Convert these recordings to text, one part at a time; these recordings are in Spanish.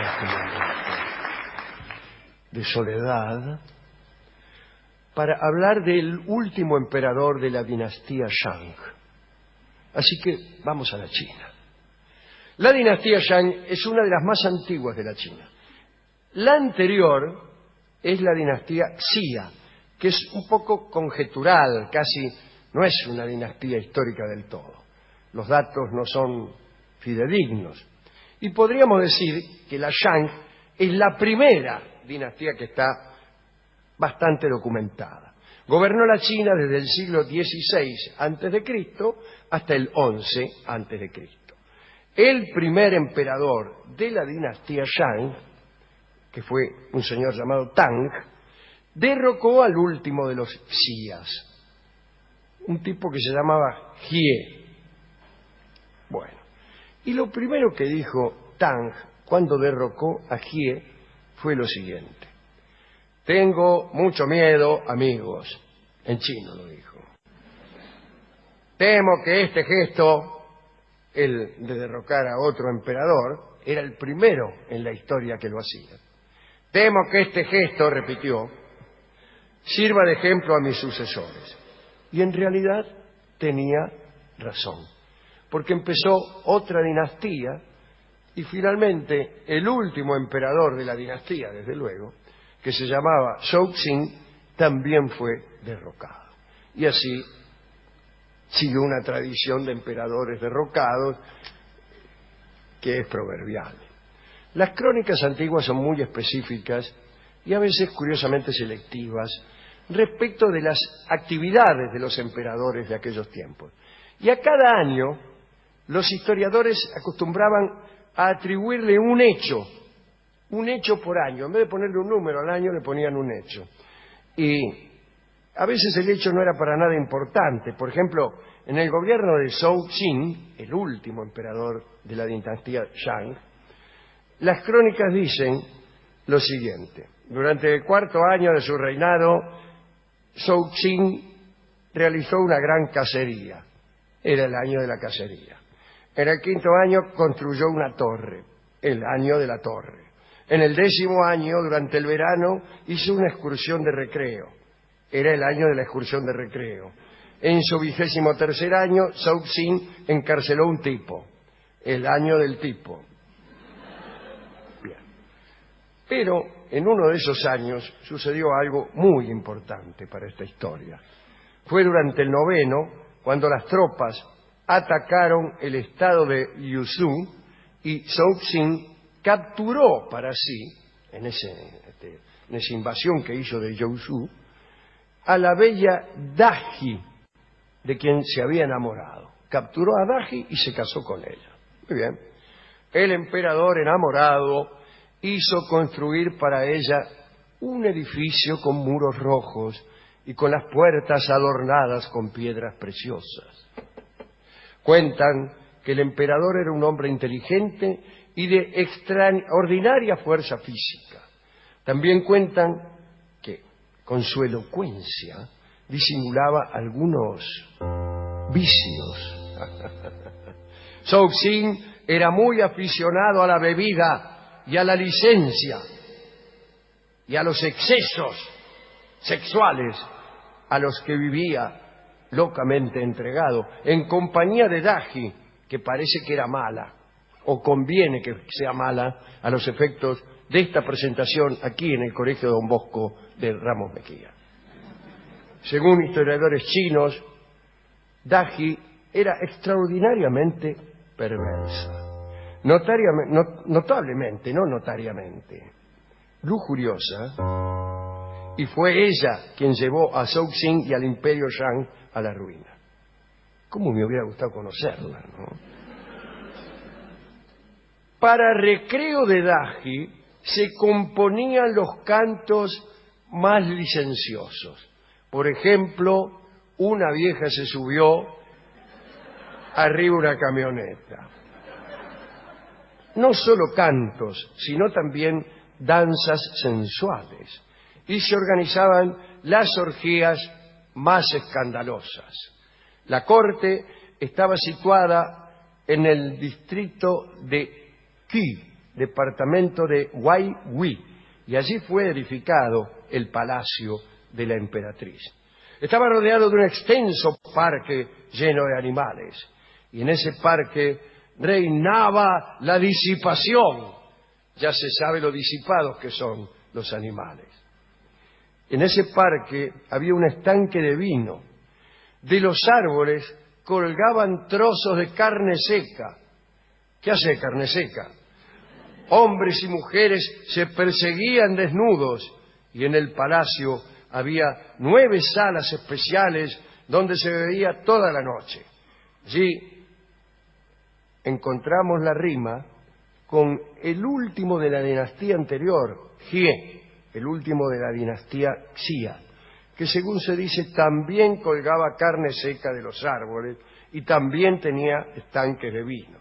este momento de soledad para hablar del último emperador de la dinastía Shang. Así que vamos a la China. La dinastía Shang es una de las más antiguas de la China. La anterior es la dinastía Xia, que es un poco conjetural, casi no es una dinastía histórica del todo. Los datos no son fidedignos. Y podríamos decir que la Shang es la primera dinastía que está bastante documentada. Gobernó la China desde el siglo XVI a.C. hasta el XI a.C. El primer emperador de la dinastía Shang, que fue un señor llamado Tang, derrocó al último de los Xias, un tipo que se llamaba Jie. Bueno, y lo primero que dijo Tang cuando derrocó a Jie fue lo siguiente: tengo mucho miedo, amigos. En chino lo dijo. Temo que este gesto, el de derrocar a otro emperador, era el primero en la historia que lo hacía. Temo que este gesto, repitió, sirva de ejemplo a mis sucesores. Y en realidad tenía razón, porque empezó otra dinastía y finalmente el último emperador de la dinastía, desde luego, que se llamaba Shouxing, también fue derrocado. Y así sigue una tradición de emperadores derrocados que es proverbial. Las crónicas antiguas son muy específicas y a veces curiosamente selectivas respecto de las actividades de los emperadores de aquellos tiempos. Y a cada año los historiadores acostumbraban a atribuirle un hecho por año. En vez de ponerle un número al año, le ponían un hecho. Y a veces el hecho no era para nada importante. Por ejemplo, en el gobierno de Zhou Xin, el último emperador de la dinastía Shang, las crónicas dicen lo siguiente: durante el cuarto año de su reinado, Zhou Xin realizó una gran cacería. Era el año de la cacería. En el quinto año construyó una torre, el año de la torre. En el 10º año, durante el verano, hizo una excursión de recreo. Era el año de la excursión de recreo. En su 23º año, Zhou Xin encarceló un tipo. El año del tipo. Bien. Pero en uno de esos años sucedió algo muy importante para esta historia. Fue durante el 9º, cuando las tropas atacaron el estado de Yuzhou y Zhou Xin capturó para sí, en esa invasión que hizo de Yuzhou, a la bella Daji, de quien se había enamorado. Capturó a Daji y se casó con ella. Muy bien. El emperador, enamorado, hizo construir para ella un edificio con muros rojos y con las puertas adornadas con piedras preciosas. Cuentan que el emperador era un hombre inteligente y de extraordinaria fuerza física. También cuentan que con su elocuencia disimulaba algunos vicios. Zhou Xin era muy aficionado a la bebida y a la licencia y a los excesos sexuales a los que vivía locamente entregado, en compañía de Daji, que parece que era mala, o conviene que sea mala a los efectos de esta presentación aquí en el Colegio Don Bosco de Ramos Mejía. Según historiadores chinos, Daji era extraordinariamente perversa, notablemente, no notariamente, lujuriosa, y fue ella quien llevó a Zhou Xin y al imperio Shang a la ruina. ¿Cómo me hubiera gustado conocerla, no? Para recreo de Daji se componían los cantos más licenciosos. Por ejemplo, una vieja se subió arriba de una camioneta. No solo cantos, sino también danzas sensuales. Y se organizaban las orgías más escandalosas. La corte estaba situada en el distrito de Qi, departamento de Waiwi, y allí fue edificado el palacio de la emperatriz. Estaba rodeado de un extenso parque lleno de animales, y en ese parque reinaba la disipación. Ya se sabe lo disipados que son los animales. En ese parque había un estanque de vino. De los árboles colgaban trozos de carne seca. ¿Qué hace carne seca? Hombres y mujeres se perseguían desnudos, y en el palacio había 9 salas especiales donde se bebía toda la noche. Allí encontramos la rima con el último de la dinastía anterior, Jie, el último de la dinastía Xia, que según se dice también colgaba carne seca de los árboles y también tenía estanques de vino.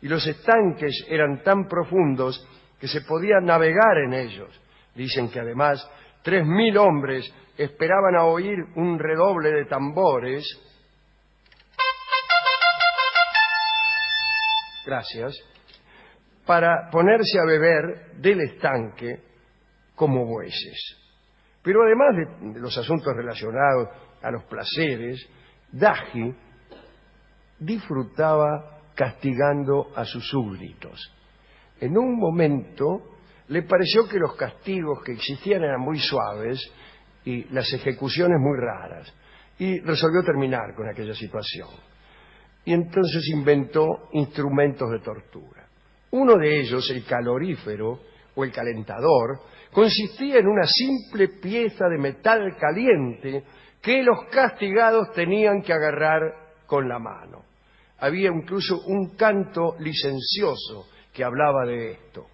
Y los estanques eran tan profundos que se podía navegar en ellos. Dicen que además 3.000 hombres esperaban a oír un redoble de tambores. Gracias. Para ponerse a beber del estanque como bueyes. Pero además de los asuntos relacionados a los placeres, Daji disfrutaba castigando a sus súbditos. En un momento le pareció que los castigos que existían eran muy suaves y las ejecuciones muy raras, y resolvió terminar con aquella situación. Y entonces inventó instrumentos de tortura. Uno de ellos, el calorífero o el calentador, consistía en una simple pieza de metal caliente que los castigados tenían que agarrar con la mano. Había incluso un canto licencioso que hablaba de esto.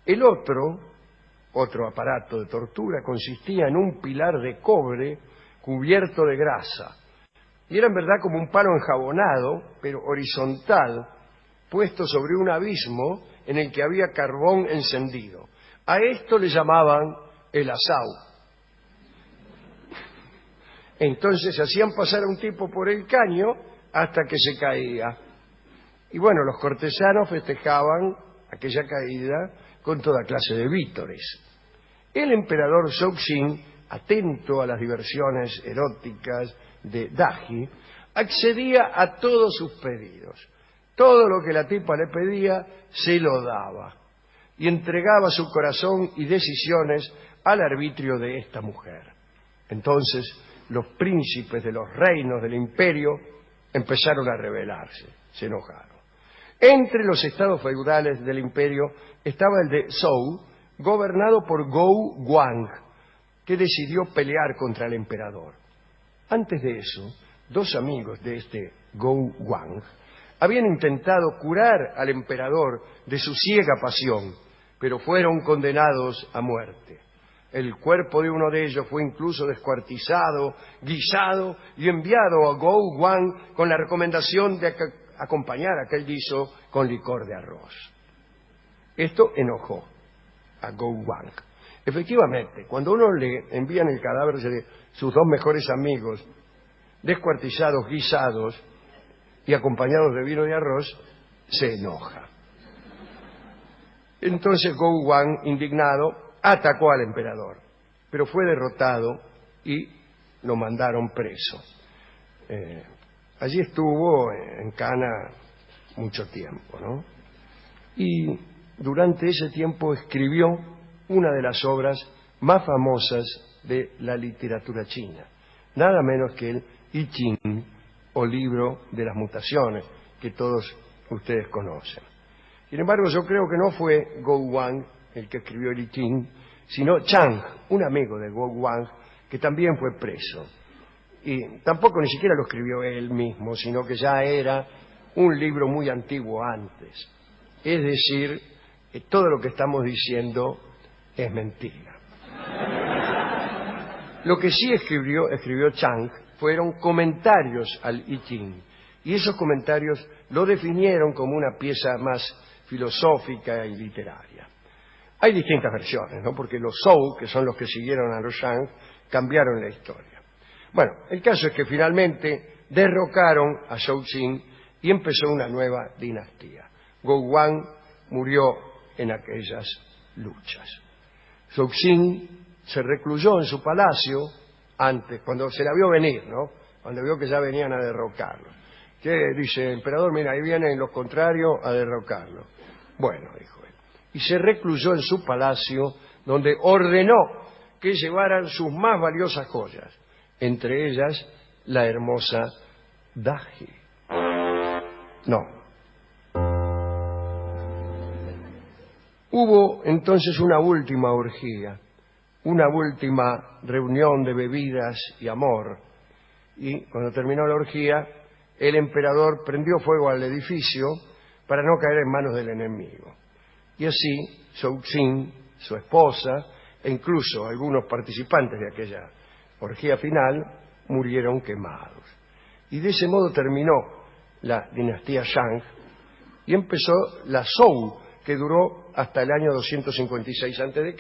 El otro aparato de tortura consistía en un pilar de cobre cubierto de grasa. Y era en verdad como un palo enjabonado, pero horizontal, puesto sobre un abismo en el que había carbón encendido. A esto le llamaban el asau. Entonces hacían pasar a un tipo por el caño hasta que se caía. Y bueno, los cortesanos festejaban aquella caída con toda clase de vítores. El emperador Shōxin, atento a las diversiones eróticas de Daji, accedía a todos sus pedidos. Todo lo que la tipa le pedía, se lo daba. Y entregaba su corazón y decisiones al arbitrio de esta mujer. Entonces, los príncipes de los reinos del imperio empezaron a rebelarse, se enojaron. Entre los estados feudales del imperio estaba el de Zhou, gobernado por Gou Guang, que decidió pelear contra el emperador. Antes de eso, 2 amigos de este Gou Guang habían intentado curar al emperador de su ciega pasión, pero fueron condenados a muerte. El cuerpo de uno de ellos fue incluso descuartizado, guisado y enviado a Gou Guang con la recomendación de acompañar aquel guiso con licor de arroz. Esto enojó a Gou Guang. Efectivamente, cuando uno le envían el cadáver de sus 2 mejores amigos, descuartizados, guisados y acompañados de vino y arroz, se enoja. Entonces Gou Guang, indignado, atacó al emperador, pero fue derrotado y lo mandaron preso. Allí estuvo en Cana mucho tiempo, ¿no? Y durante ese tiempo escribió una de las obras más famosas de la literatura china, nada menos que el I Ching, o libro de las mutaciones, que todos ustedes conocen. Sin embargo, yo creo que no fue Gou Guang el que escribió el I Ching, sino Chang, un amigo de Gou Guang, que también fue preso. Y tampoco ni siquiera lo escribió él mismo, sino que ya era un libro muy antiguo antes. Es decir, que todo lo que estamos diciendo es mentira. Lo que sí escribió Chang fueron comentarios al I Ching, y esos comentarios lo definieron como una pieza más filosófica y literaria. Hay distintas versiones, ¿no? Porque los Zhou, que son los que siguieron a los Shang, cambiaron la historia. Bueno, el caso es que finalmente derrocaron a Shōxin y empezó una nueva dinastía. Gou Guang murió en aquellas luchas. Cixin se recluyó en su palacio antes, cuando se la vio venir, ¿no? Cuando vio que ya venían a derrocarlo. Que dice, emperador, mira, ahí vienen los contrarios a derrocarlo. Bueno, dijo él. Y se recluyó en su palacio, donde ordenó que llevaran sus más valiosas joyas, entre ellas la hermosa Daji. No. Hubo entonces una última orgía, una última reunión de bebidas y amor. Y cuando terminó la orgía, el emperador prendió fuego al edificio para no caer en manos del enemigo. Y así, Cixin, su esposa, e incluso algunos participantes de aquella orgía final, murieron quemados. Y de ese modo terminó la dinastía Shang y empezó la Zhou, que duró hasta el año 256 a.C.,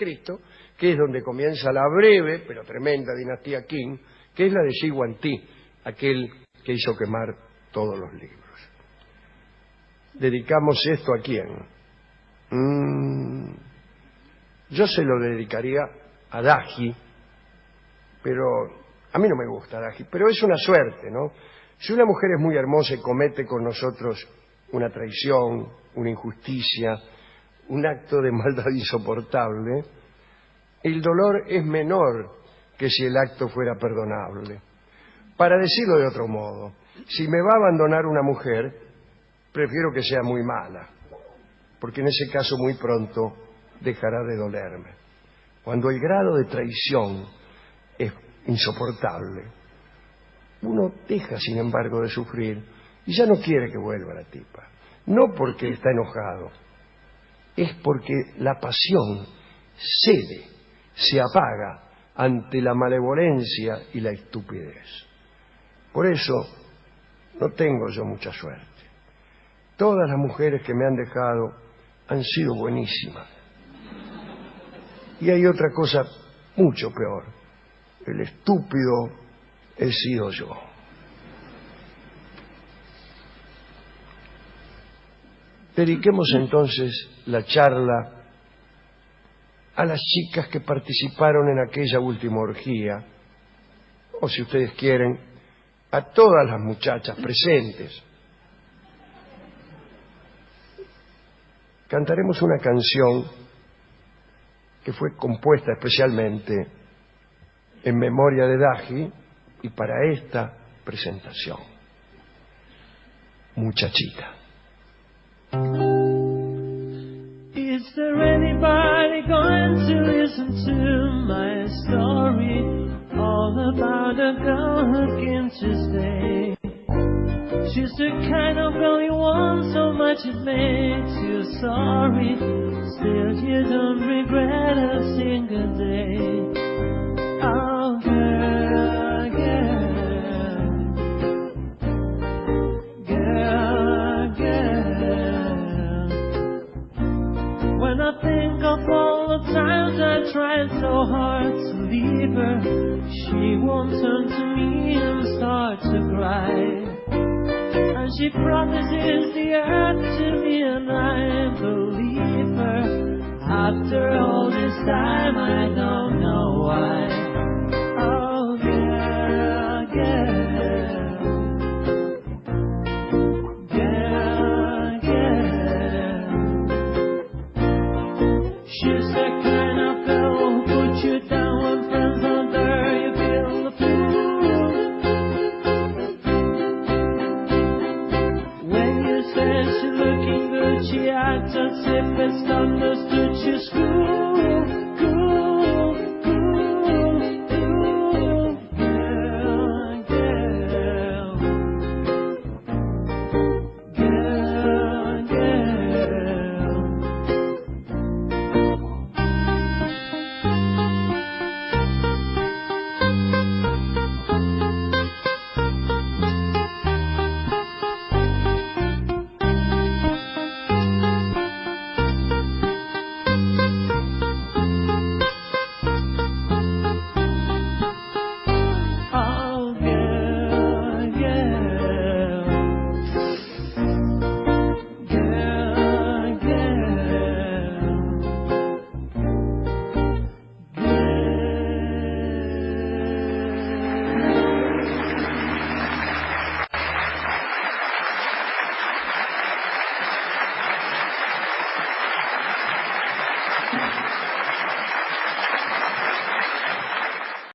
que es donde comienza la breve pero tremenda dinastía Qing, que es la de Shi Huangdi, aquel que hizo quemar todos los libros. ¿Dedicamos esto a quién? Yo se lo dedicaría a Daji, pero a mí no me gusta Daji, pero es una suerte, ¿no? Si una mujer es muy hermosa y comete con nosotros una traición, una injusticia, un acto de maldad insoportable, el dolor es menor que si el acto fuera perdonable. Para decirlo de otro modo, si me va a abandonar una mujer, prefiero que sea muy mala, porque en ese caso muy pronto dejará de dolerme. Cuando el grado de traición es insoportable, uno deja, sin embargo, de sufrir y ya no quiere que vuelva la tipa. No porque está enojado, es porque la pasión cede, se apaga ante la malevolencia y la estupidez. Por eso no tengo yo mucha suerte. Todas las mujeres que me han dejado han sido buenísimas. Y hay otra cosa mucho peor. El estúpido he sido yo. Dediquemos entonces la charla a las chicas que participaron en aquella última orgía, o si ustedes quieren, a todas las muchachas presentes. Cantaremos una canción que fue compuesta especialmente en memoria de Daji y para esta presentación. Muchachita. Is there anybody going to listen to my story? All about a girl who came to stay. She's the kind of girl you want so much it makes you sorry. Still you don't regret a single day. Oh girl, girl, girl, girl. When I think of all the times I tried so hard to leave her, she won't turn to me and start to cry. And she promises the earth to me and I believe her. After all this time